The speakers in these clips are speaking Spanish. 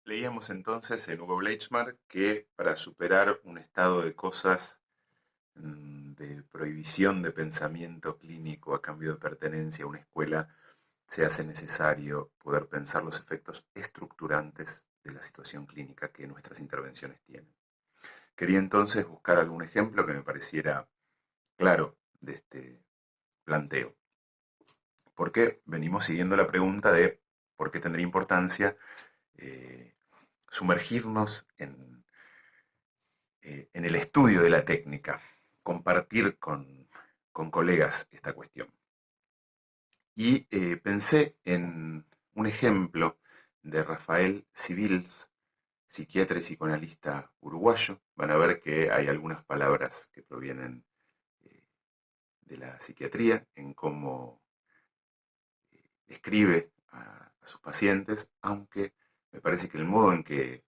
Leíamos entonces en Hugo Bleichmark que para superar un estado de cosas de prohibición de pensamiento clínico a cambio de pertenencia a una escuela, se hace necesario poder pensar los efectos estructurantes de la situación clínica que nuestras intervenciones tienen. Quería entonces buscar algún ejemplo que me pareciera claro de este planteo. ¿Por qué venimos siguiendo la pregunta de por qué tendría importancia eh, sumergirnos en el estudio de la técnica, compartir con colegas esta cuestión? Y pensé en un ejemplo de Rafael Civils, psiquiatra y psicoanalista uruguayo. Van a ver que hay algunas palabras que provienen eh, de la psiquiatría en cómo describe a sus pacientes, aunque me parece que el modo en que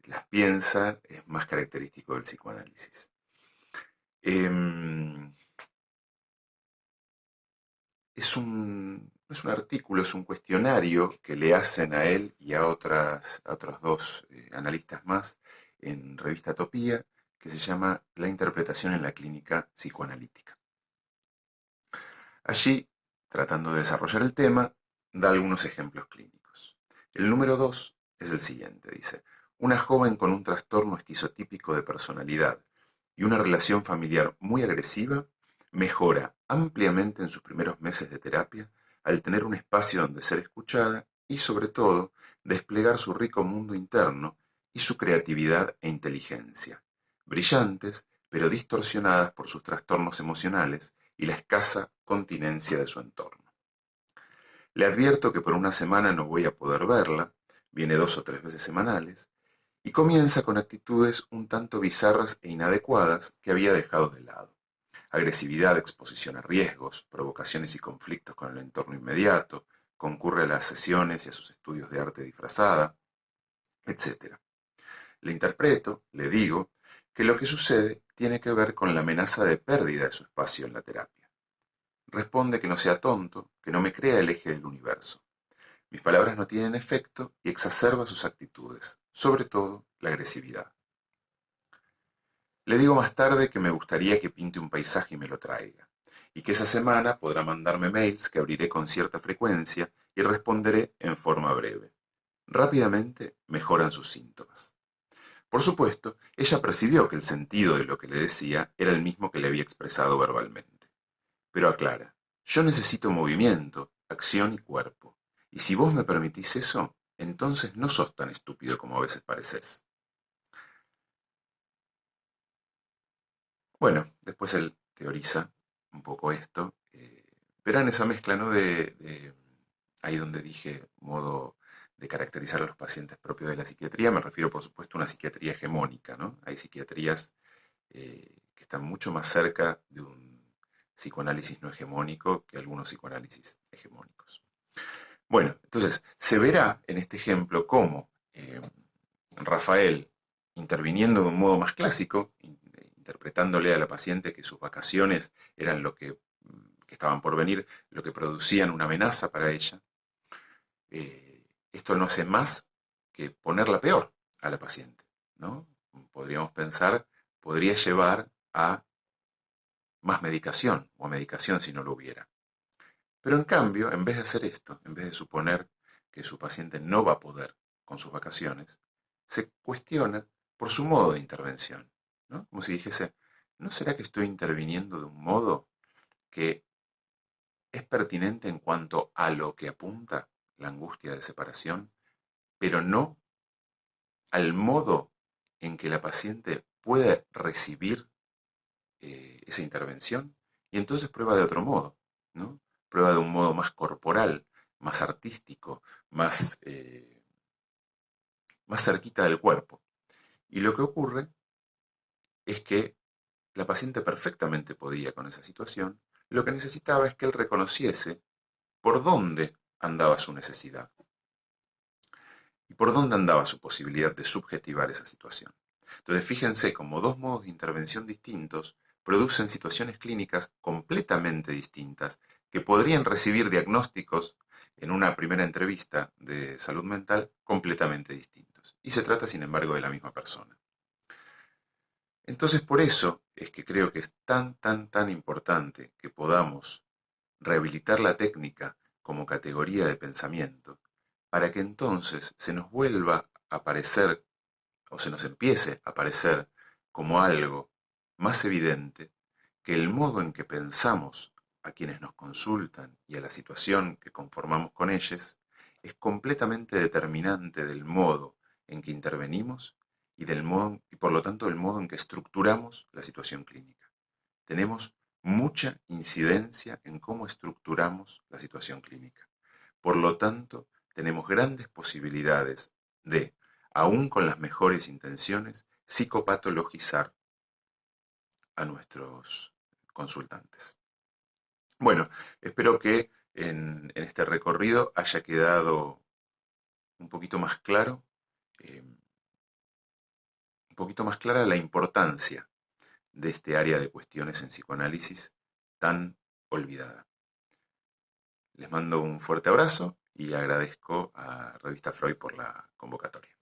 las piensa es más característico del psicoanálisis. Em, es un artículo, es un cuestionario que le hacen a él y a otros dos analistas más en revista Topía, que se llama La interpretación en la clínica psicoanalítica. Allí, tratando de desarrollar el tema, da algunos ejemplos clínicos. El número 2 es el siguiente, dice: una joven con un trastorno esquizotípico de personalidad y una relación familiar muy agresiva mejora ampliamente en sus primeros meses de terapia al tener un espacio donde ser escuchada y, sobre todo, desplegar su rico mundo interno y su creatividad e inteligencia, brillantes pero distorsionadas por sus trastornos emocionales y la escasa continencia de su entorno. Le advierto que por una semana no voy a poder verla, viene 2 o 3 veces semanales, y comienza con actitudes un tanto bizarras e inadecuadas que había dejado de lado. Agresividad, exposición a riesgos, provocaciones y conflictos con el entorno inmediato, concurre a las sesiones y a sus estudios de arte disfrazada, etc. Le interpreto, le digo, que lo que sucede tiene que ver con la amenaza de pérdida de su espacio en la terapia. Responde que no sea tonto, que no me crea el eje del universo. Mis palabras no tienen efecto y exacerba sus actitudes, sobre todo la agresividad. Le digo más tarde que me gustaría que pinte un paisaje y me lo traiga, y que esa semana podrá mandarme mails que abriré con cierta frecuencia y responderé en forma breve. Rápidamente mejoran sus síntomas. Por supuesto, ella percibió que el sentido de lo que le decía era el mismo que le había expresado verbalmente. Pero aclara: yo necesito movimiento, acción y cuerpo. Y si vos me permitís eso, entonces no sos tan estúpido como a veces pareces. Bueno, después él teoriza un poco esto. Verán esa mezcla, ¿no? Ahí donde dije modo de caracterizar a los pacientes propios de la psiquiatría, me refiero por supuesto a una psiquiatría hegemónica, ¿no? Hay psiquiatrías que están mucho más cerca de un psicoanálisis no hegemónico que algunos psicoanálisis hegemónicos. Bueno, entonces se verá en este ejemplo cómo Rafael, interviniendo de un modo más clásico, interpretándole a la paciente que sus vacaciones eran que estaban por venir, lo que producían una amenaza para ella, esto no hace más que ponerla peor a la paciente, ¿no? Podríamos pensar, podría llevar a más medicación o a medicación si no lo hubiera. Pero en cambio, en vez de hacer esto, en vez de suponer que su paciente no va a poder con sus vacaciones, se cuestiona por su modo de intervención, ¿no? Como si dijese: ¿no será que estoy interviniendo de un modo que es pertinente en cuanto a lo que apunta la angustia de separación, pero no al modo en que la paciente puede recibir esa intervención? Y entonces prueba de otro modo, ¿no? Prueba de un modo más corporal, más artístico, más cerquita del cuerpo. Y lo que ocurre es que la paciente perfectamente podía con esa situación, lo que necesitaba es que él reconociese por dónde andaba su necesidad y por dónde andaba su posibilidad de subjetivar esa situación. Entonces, fíjense cómo dos modos de intervención distintos producen situaciones clínicas completamente distintas que podrían recibir diagnósticos en una primera entrevista de salud mental completamente distintos. Y se trata, sin embargo, de la misma persona. Entonces, por eso es que creo que es tan importante que podamos rehabilitar la técnica como categoría de pensamiento, para que entonces se nos vuelva a aparecer o se nos empiece a aparecer como algo más evidente que el modo en que pensamos a quienes nos consultan y a la situación que conformamos con ellos es completamente determinante del modo en que intervenimos y del modo y por lo tanto del modo en que estructuramos la situación clínica. Tenemos mucha incidencia en cómo estructuramos la situación clínica. Por lo tanto, tenemos grandes posibilidades de, aún con las mejores intenciones, psicopatologizar a nuestros consultantes. Bueno, espero que en este recorrido haya quedado un poquito más claro, un poquito más clara la importancia de este área de cuestiones en psicoanálisis tan olvidada. Les mando un fuerte abrazo y agradezco a Revista Freud por la convocatoria.